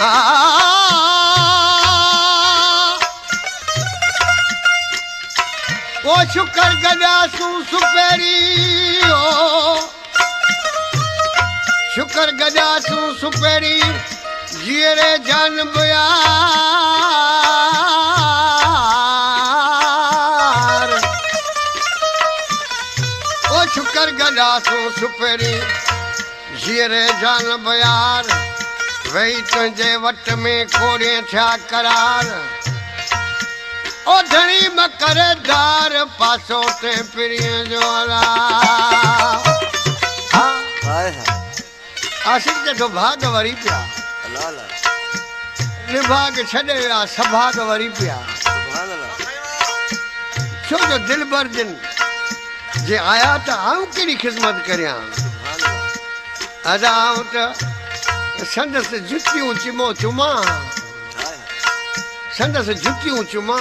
ओ शुक्र गजासू सुपेरी शुक्र गजासू सुपेरी जीरे जान बुयार ओ शुक्र गजासू सुपेरी जीरे जान बुयार वही तुझे वट में कोड़े थिया करार ओ धनी मकर दार पासो ते पिरिय जोला आशिक जे तो भाग वरी पिया निभाग छॾे विया सभाग वरी पिया छो जो दिल भर जिन जे आया त आऊं कहिड़ी ख़िदमत करियां अदा आऊं त संदसि जुतियूं चिमो चुमा संदसि जुतियूं चुमा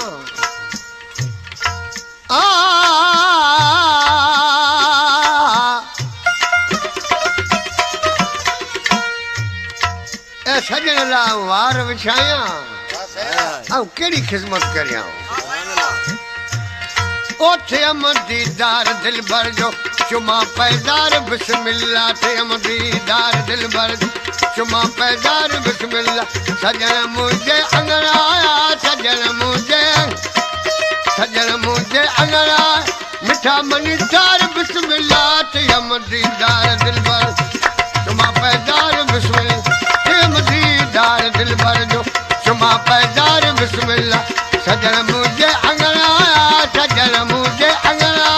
ए सजन ला वार विछाया आऊं कहिड़ी ख़िदमत करियां ओ थे दीदार दिल भर जो चुमा पैदार बिस्मिल्लाह थे दीदार दिल भर चुमा पैदार बिस्मिल्लाह सजन मुझे अंगड़ाया सजन मुझे अंगड़ा मिठा मनीदार बिस्मिल्लाह थे दीदार दिल भर चुमा पैदार बिस्मिल्लाह थे दीदार दिल भर जो चुमा पैदार बिस्मिल्लाह सजन मुझे अंगड़ाया सजन मुझे अंगड़ा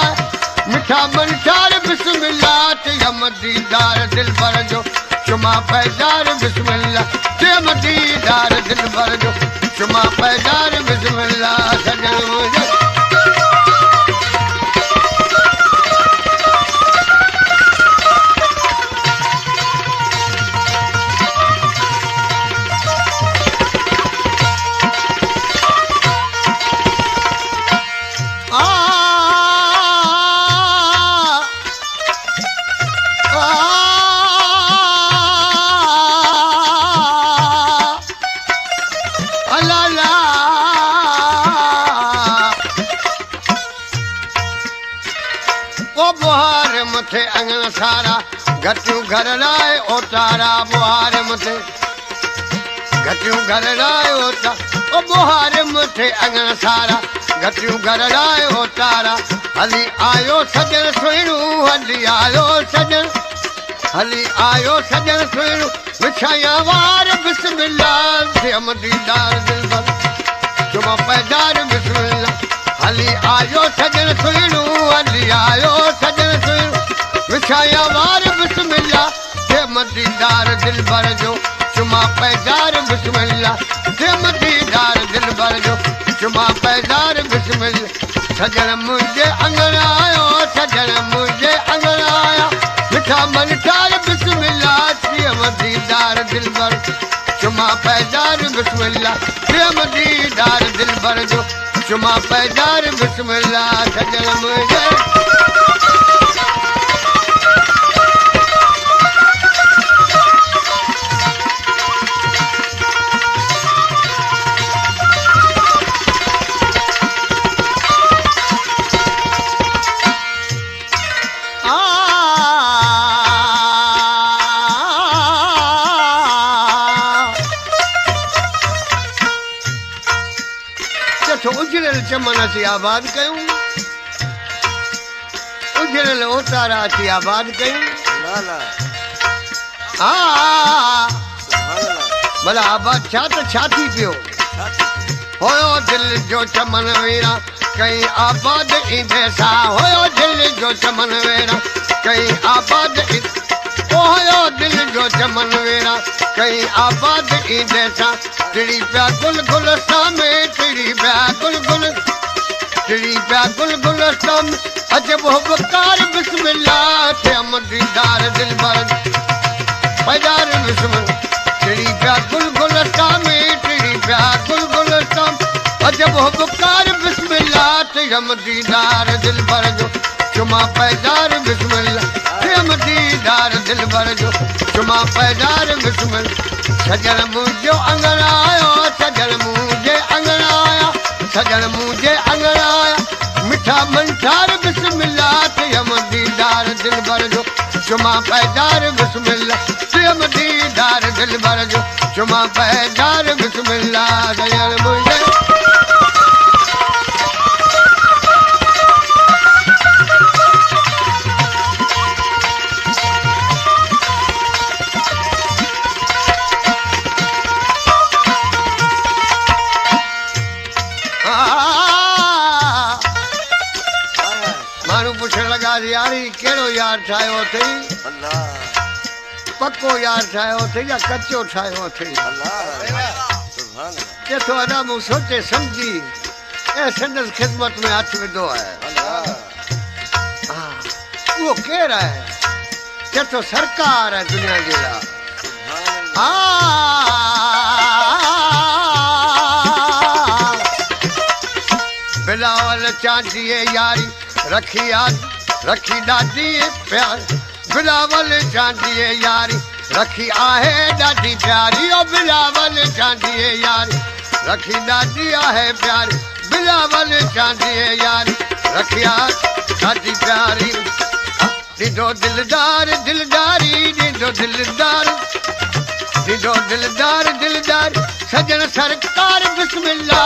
मिठा मनीदार बिस्मिल्लाह थे दीदार दिल भर जो चुमा पैदार बिस्मिल्लाह थे दीदार दिल भर जो चुमा पैदार बिस्मिल्लाह सजन मुझे मथे अंगन सारा घटियूं घर लाए ओतारा बुहार मथे घटियूं घर लाए ओता ओ बुहार मथे अंगन सारा घटियूं घर लाए ओतारा हली आयो सजन सुहिणू हली आयो सजन सुहिणू विछाया वार बिस्मिल्लाह थे दीदार दिल भर चुमा पैदार बिस्मिल्लाह हली आयो सजन सुहिणू हली आयो सजन सुहिणू विछाया वार बिस्मिल्लाह थे दीदार दिल भर जो चुमा पैदार बिस्मिल्लाह थे दीदार दिल भर जो चुमा पैदार बिस्मिल्लाह सजन मुझे अंगड़ायो सजन मुझे अंगड़ाया मिठा मनठार बिस्मिल्लाह थे दीदार दिल भर चुमा पैदार बिस्मिल्लाह थे दीदार दिल भर जो चुमा पैदार बिस्मिल्लाह सजन मुझे उजड़ल चमन अची आबाद कयूं उजड़ल ओतारा अची आबाद कयूं भला आबाद छा त छा थी पियो होयो दिल जो चमन वेरा कई आबाद ईंदे सा होयो दिल जो चमन वेरा कई आबाद होयो दिल जो चमन वेरा कई आबाद ईंदे सा टिड़ी पिया गुल गुलस्तान में टिड़ी पिया गुल गुलस्तान अजब हुबकार बिस्मिल्लाह थे दीदार दिल भर पैदार बिस्मिल्लाह टिड़ी पिया गुल गुलस्तान में टिड़ी पिया गुल गुलस्तान अजब हुबकार बिस्मिल्लाह थे दीदार दिल भर जो चुमा पैदार बिस्मिल्लाह थे प्रेम दीदार दिलबर जो चुमा पैदार बिस्मिल सजन मुझे अंगण आयो सजन मुझे अंगण आया सजन मुझे अंगण आया मिठा मंठार बिस्मिल्लाह प्रेम दीदार दिलबर जो चुमा पैदार बिस्मिल्लाह प्रेम दीदार दिलबर जो चुमा पैदार बिस्मिल्लाह सजन मुझे यारी केड़ो यार ठायो अथई पक्को यार ठायो अथई या कच्चो ठायो अथई केथो अदा मूं सोचे समझी ए संदस खिदमत में हथ विधो है वो केर है केथो सरकार है दुनिया जे ला बिलावल चांदी यारी रखी याद रखी ॾाढी प्यार बिलावल चांदी यारी रखी आहे ॾाढी प्यारी ओ बिलावल चांदी यारी रखी ॾाढी आहे प्यारी बिलावल चांदी यारी रखी ॾाढी प्यारी ॾिठो दिलदार दिलदारी ॾिठो दिलदार ॾिठो दिलदार दिलदार सजन सरकार बिस्मिल्लाह